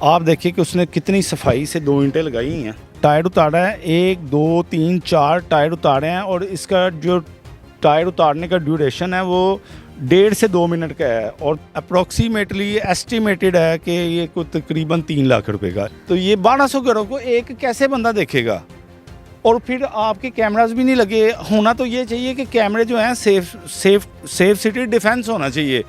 आप देखिए कि उसने कितनी सफाई से 2 ईंटें लगाई हैं। टायर उतारा है, 1 2 3 4 टायर उतारे हैं और इसका जो टायर उतारने का ड्यूरेशन है वो 1.5 से 2 मिनट का है और अप्रॉक्सीमेटली एस्टिमेटेड है कि ये कोई तकरीबन 3 लाख रुपए का। तो ये 1200 घरों को एक कैसे बंदा देखेगा? और फिर आपके कैमरास भी नहीं लगे। होना तो ये चाहिए कि कैमरे जो हैं सेफ सिटी डिफेंस होना चाहिए।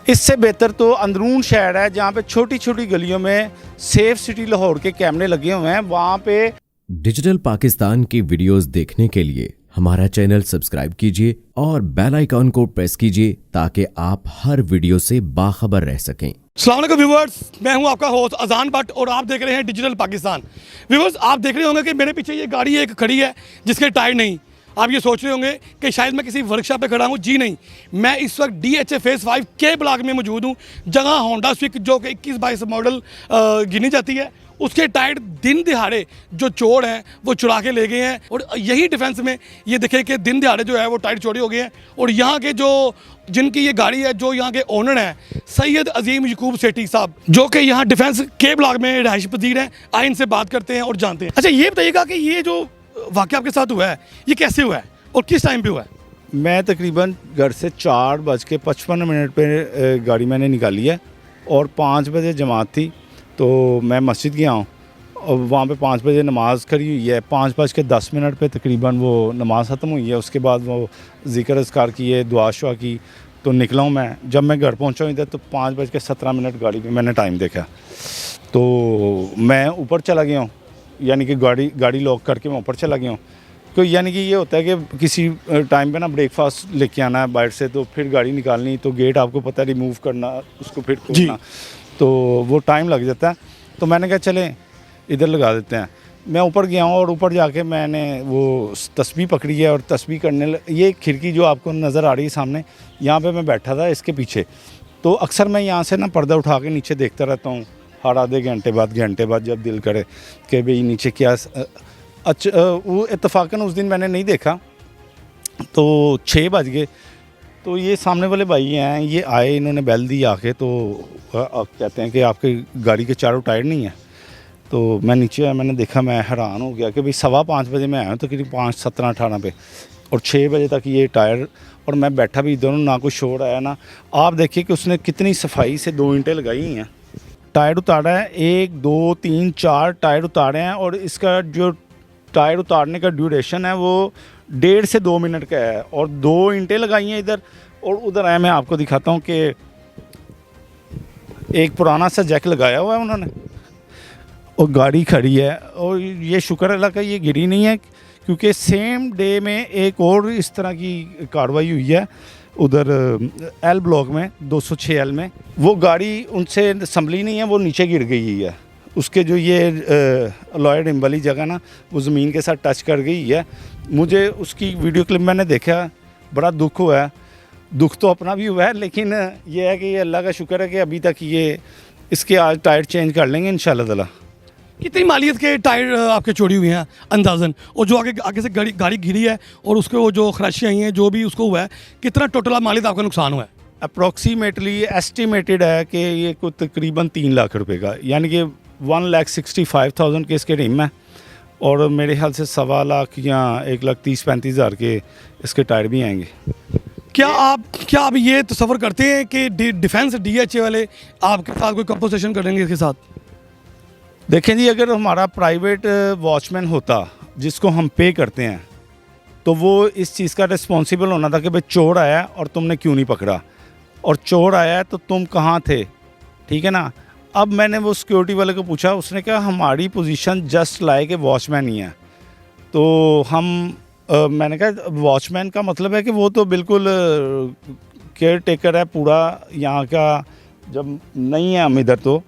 इससे बेहतर तो अंदरून शहर है जहाँ पे छोटी छोटी गलियों में सेफ सिटी लाहौर के कैमरे लगे हुए हैं, वहाँ पे। डिजिटल पाकिस्तान की वीडियोस देखने के लिए हमारा चैनल सब्सक्राइब कीजिए और बेल आइकॉन को प्रेस कीजिए ताकि आप हर वीडियो से बाखबर रह सकें। अस्सलाम वालेकुम व्यूअर्स, मैं हूं आपका होस्ट अजान भट्ट और आप देख रहे हैं डिजिटल पाकिस्तान। व्यूअर्स, आप देख रहे होंगे कि मेरे पीछे ये गाड़ी एक खड़ी है जिसके टायर नहीं। आप ये सोच रहे होंगे कि शायद मैं किसी वर्कशॉप पे खड़ा हूँ। जी नहीं, मैं इस वक्त DHA फेज़ 5 के ब्लॉक में मौजूद हूँ, जहाँ होंडा स्विक जो कि 21-22 मॉडल गिनी जाती है, उसके टायर दिन दिहाड़े जो चोर हैं वो चुरा के ले गए हैं। और यही डिफेंस में ये देखें कि दिन दिहाड़े जो है वो टायर चोरी हो गए हैं। और यहाँ के जो जिनकी ये गाड़ी है, जो यहाँ के ओनर हैं सैयद अजीम यकूब सेठी साहब, जो कि यहाँ डिफेंस के ब्लॉक में रहायश पजीर हैं, आए इनसे बात करते हैं और जानते हैं। अच्छा, ये बताइएगा कि ये जो वाक़या आपके साथ हुआ है ये कैसे हुआ है और किस टाइम पे हुआ है? मैं तकरीबन घर से 4:55 पे गाड़ी मैंने निकाली है और 5 बजे जमात थी, तो मैं मस्जिद गया हूँ और वहाँ पे 5 बजे नमाज़ खड़ी हुई है। 5:10 पे तकरीबन वो नमाज़ ख़त्म हुई है। उसके बाद वो ज़िक्र अज़कार किए, दुआ शुआ की, तो निकला हूँ मैं। जब मैं घर पहुँचा हूँ इधर तो 5:17 गाड़ी पे मैंने टाइम देखा, तो मैं ऊपर चला गया हूँ, यानी कि गाड़ी लॉक करके मैं ऊपर चला गया हूँ। तो यानी कि ये होता है कि किसी टाइम पे ना ब्रेकफास्ट लेके आना है बाहर से, तो फिर गाड़ी निकालनी, तो गेट आपको पता है रिमूव करना, उसको फिर खोलना, तो वो टाइम लग जाता है। तो मैंने कहा चलें इधर लगा देते हैं। मैं ऊपर गया हूँ और ऊपर जाके मैंने वो तस्बीह पकड़ी है और तस्बीह करने ये खिड़की जो आपको नज़र आ रही है सामने, यहाँ पे मैं बैठा था इसके पीछे। तो अक्सर मैं यहाँ से ना पर्दा उठा के नीचे देखता रहता हूँ, हर आधे घंटे बाद जब दिल करे कि भाई नीचे क्या। अच्छा, वो इत्तफाकन उस दिन मैंने नहीं देखा, तो 6 बज गए। तो ये सामने वाले भाई हैं, ये आए, इन्होंने बेल दी आके, तो कहते हैं कि आपकी गाड़ी के चारों टायर नहीं है। तो मैं नीचे आया, मैंने देखा, मैं हैरान हो गया कि भाई 5:15 बजे मैं आया हूँ, तो करीब 5:17-18 पे, और 6 बजे तक ये टायर, और मैं बैठा भी इधर हूँ, ना कोई शोर आया ना। आप देखिए कि उसने कितनी सफाई से 2 ईंटें लगाई हैं। टायर उतारा है, 1 2 3 4 टायर उतारे हैं और इसका जो टायर उतारने का ड्यूरेशन है वो 1.5 से 2 मिनट का है और 2 ईंटें लगाई हैं इधर। और उधर आए, मैं आपको दिखाता हूँ कि एक पुराना सा जैक लगाया हुआ है उन्होंने और गाड़ी खड़ी है। और ये शुक्र अल्लाह का ये गिरी नहीं है, क्योंकि सेम डे में एक और इस तरह की कार्रवाई हुई है उधर L ब्लॉक में, 206 L में। वो गाड़ी उनसे संभली नहीं है, वो नीचे गिर गई है। उसके जो ये लॉयड वाली जगह ना, वो ज़मीन के साथ टच कर गई है। मुझे उसकी वीडियो क्लिप मैंने देखा, बड़ा दुख हुआ है। दुख तो अपना भी हुआ है, लेकिन ये है कि ये अल्लाह का शुक्र है कि अभी तक ये इसके आज टायर चेंज कर लेंगे इंशाल्लाह ताला। कितनी मालियत के टायर आपके चोरी हुए हैं अंदाज़न? और जो आगे से गाड़ी गिरी है और उसके वो जो खराशियाँ आई हैं, जो भी उसको हुआ है, कितना टोटल मालियत आपका नुकसान हुआ है? अप्रॉक्सीमेटली एस्टिमेटेड है कि ये कोई तकरीबन 3 लाख रुपए का, यानी कि 1,65,000 के इसके रिम है और मेरे ख्याल से 1.25 लाख या 1,30,35,000 के इसके टायर भी आएंगे। क्या आप ये तसव्वुर करते हैं कि डिफेंस DHA वाले आपके साथ कोई कंपोजिशन करेंगे इसके साथ? देखें जी, अगर हमारा प्राइवेट वॉचमैन होता जिसको हम पे करते हैं, तो वो इस चीज़ का रिस्पॉन्सिबल होना था कि भाई चोर आया और तुमने क्यों नहीं पकड़ा, और चोर आया तो तुम कहाँ थे, ठीक है ना। अब मैंने वो सिक्योरिटी वाले को पूछा, उसने कहा हमारी position just like a watchman ही है। तो मैंने कहा वॉचमैन का मतलब है कि वो तो बिल्कुल केयर टेकर है पूरा यहाँ का, जब नहीं है हम इधर तो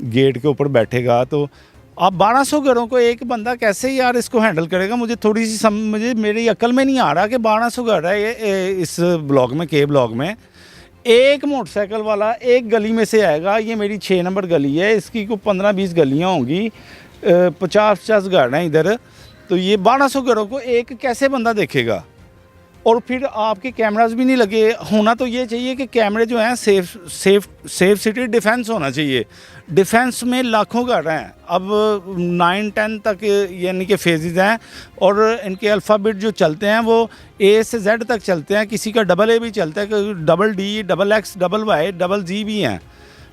गेट के ऊपर बैठेगा। तो आप 1200 घरों को एक बंदा कैसे यार इसको हैंडल करेगा? मुझे थोड़ी सी मुझे मेरी अकल में नहीं आ रहा कि 1200 घर है ये इस ब्लॉक में, के ब्लॉक में। एक मोटरसाइकिल वाला एक गली में से आएगा, ये मेरी 6 नंबर गली है, इसकी को 15-20 गलियाँ होंगी, 50-50 घर हैं इधर, तो ये 1200 घरों को एक कैसे बंदा देखेगा? और फिर आपके कैमरास भी नहीं लगे। होना तो ये चाहिए कि कैमरे जो हैं सेफ सिटी डिफेंस होना चाहिए। डिफेंस में लाखों गाड़ हैं, अब 9-10 तक यानी कि फेजेस हैं, और इनके अल्फ़ाबेट जो चलते हैं वो A से Z तक चलते हैं। किसी का AA भी चलता है, DD, XX, YY, GG भी हैं,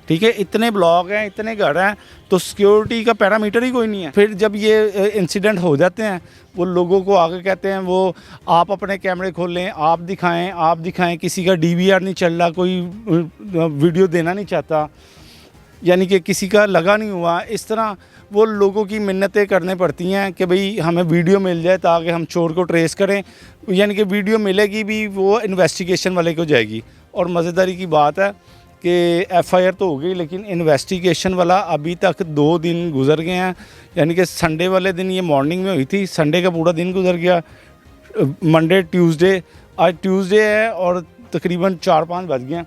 ठीक है। इतने ब्लॉक हैं, इतने घर हैं, तो सिक्योरिटी का पैरामीटर ही कोई नहीं है। फिर जब ये इंसिडेंट हो जाते हैं, वो लोगों को आगे कहते हैं वो आप अपने कैमरे खोलें, आप दिखाएं। किसी का DVR नहीं चल रहा, कोई वीडियो देना नहीं चाहता, यानी कि किसी का लगा नहीं हुआ। इस तरह वो लोगों की मिन्नतें करने पड़ती हैं कि भाई हमें वीडियो मिल जाए ताकि हम चोर को ट्रेस करें, यानी कि वीडियो मिलेगी भी वो इन्वेस्टिगेशन वाले को जाएगी। और मज़ेदारी की बात है कि FIR तो हो गई, लेकिन इन्वेस्टिगेशन वाला अभी तक 2 दिन गुजर गए हैं। यानी कि संडे वाले दिन ये मॉर्निंग में हुई थी, संडे का पूरा दिन गुजर गया, मंडे, ट्यूसडे, आज ट्यूसडे है और तकरीबन 4-5 बज गए हैं।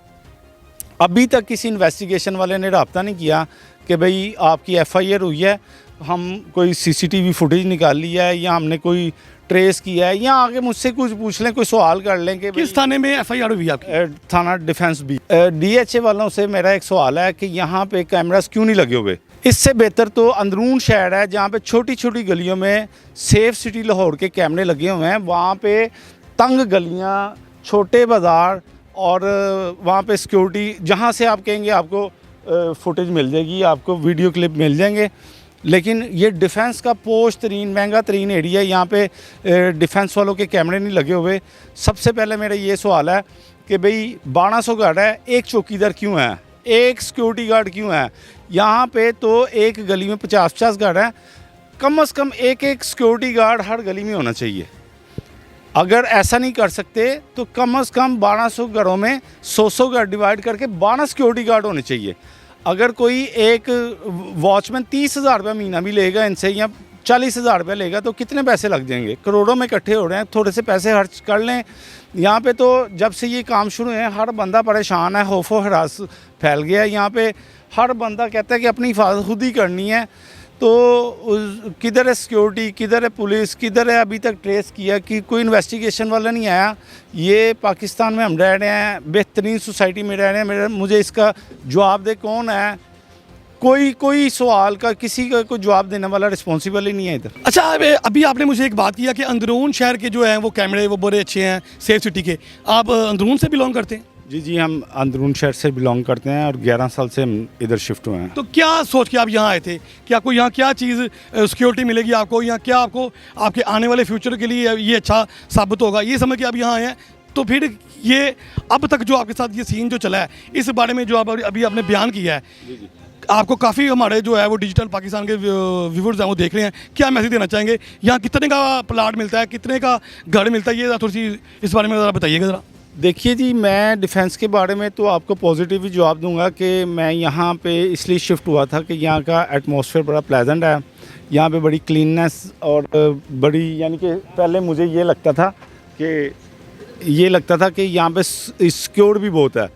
अभी तक किसी इन्वेस्टिगेशन वाले ने रब्ता नहीं किया कि भाई आपकी FIR हुई है, हम कोई CCTV फुटेज निकाल लिया है, या हमने कोई ट्रेस किया है, या आगे मुझसे कुछ पूछ लें, कोई सवाल कर लें कि किस थाने में FIR हुई आपकी? थाना डिफेंस भी। DHA वालों से मेरा एक सवाल है कि यहाँ पे कैमरास क्यों नहीं लगे हुए? इससे बेहतर तो अंदरून शहर है जहाँ पे छोटी छोटी गलियों में सेफ सिटी लाहौर के कैमरे लगे हुए हैं। वहाँ पे तंग गलियाँ, छोटे बाज़ार, और वहाँ पे सिक्योरिटी, जहाँ से आप कहेंगे आपको फुटेज मिल जाएगी, आपको वीडियो क्लिप मिल जाएंगे। लेकिन ये डिफेंस का पोश तरीन, महंगा तरीन एरिया है, यहाँ पे डिफेंस वालों के कैमरे नहीं लगे हुए। सबसे पहले मेरा ये सवाल है कि भाई 1200 गार्ड है, एक चौकीदार क्यों है, एक सिक्योरिटी गार्ड क्यों है? यहाँ पे तो एक गली में 50-50 गार्ड हैं, कम से कम एक सिक्योरिटी गार्ड हर गली में होना चाहिए। अगर ऐसा नहीं कर सकते तो कम से कम 1200 घरों में 100 गार्ड डिवाइड करके 12 सिक्योरिटी गार्ड होने चाहिए। अगर कोई एक वॉचमैन 30,000 रुपये महीना भी लेगा इनसे, या 40,000 रुपये लेगा, तो कितने पैसे लग जाएंगे? करोड़ों में इकट्ठे हो रहे हैं। थोड़े से पैसे खर्च कर लें। यहाँ पे तो जब से ये काम शुरू है हर बंदा परेशान है, खौफ व हरास फैल गया है। यहाँ पे हर बंदा कहता है कि अपनी हिफाजत खुद ही करनी है। तो किधर है सिक्योरिटी, किधर है पुलिस, किधर है? अभी तक ट्रेस किया कि कोई इन्वेस्टिगेशन वाला नहीं आया। ये पाकिस्तान में हम रह रहे हैं, बेहतरीन सोसाइटी में रह रहे हैं, मुझे इसका जवाब दे कौन है? कोई सवाल का किसी का कोई जवाब देने वाला रिस्पॉन्सिबल ही नहीं है इधर। अच्छा, अभी आपने मुझे एक बात किया कि अंदरून शहर के जो हैं वो कैमरे वो बड़े अच्छे हैं, सेफ सिटी के। आप अंदरून से बिलोंग करते हैं? जी, हम अंदरून शहर से बिलोंग करते हैं और 11 साल से हम इधर शिफ्ट हुए हैं। तो क्या सोच के आप यहाँ आए थे कि आपको यहाँ क्या चीज़ सिक्योरिटी मिलेगी आपको, यहाँ क्या आपको आपके आने वाले फ्यूचर के लिए ये अच्छा साबित होगा, ये समझ के आप यहाँ आए हैं? तो फिर ये अब तक जो आपके साथ ये सीन जो चला है, इस बारे में जो आप अभी आपने बयान किया है, आपको काफ़ी हमारे जो है वो डिजिटल पाकिस्तान के व्यूवर्स हैं वो देख रहे हैं, क्या मैसेज देना चाहेंगे? यहाँ कितने का प्लाट मिलता है, कितने का घर मिलता है, ये थोड़ी सी इस बारे में ज़रा बताइएगा ज़रा। देखिए जी, मैं डिफेंस के बारे में तो आपको पॉजिटिव ही जवाब दूंगा कि मैं यहाँ पे इसलिए शिफ्ट हुआ था कि यहाँ का एटमॉस्फेयर बड़ा प्लेजेंट है। यहाँ पे बड़ी क्लीननेस और बड़ी, यानी कि पहले मुझे ये लगता था कि यहाँ पे सिक्योर भी बहुत है,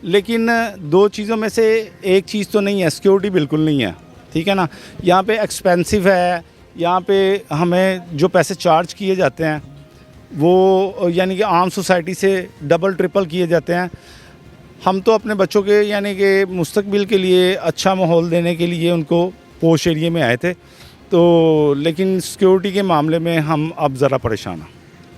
लेकिन 2 चीज़ों में से एक चीज़ तो नहीं है, सिक्योरिटी बिल्कुल नहीं है, ठीक है ना। यहाँ पे एक्सपेंसिव है, यहाँ पे हमें जो पैसे चार्ज किए जाते हैं वो यानी कि आम सोसाइटी से डबल ट्रिपल किए जाते हैं। हम तो अपने बच्चों के यानी कि मुस्तकबिल के लिए अच्छा माहौल देने के लिए उनको पोश एरिया में आए थे, तो लेकिन सिक्योरिटी के मामले में हम अब ज़रा परेशान हैं।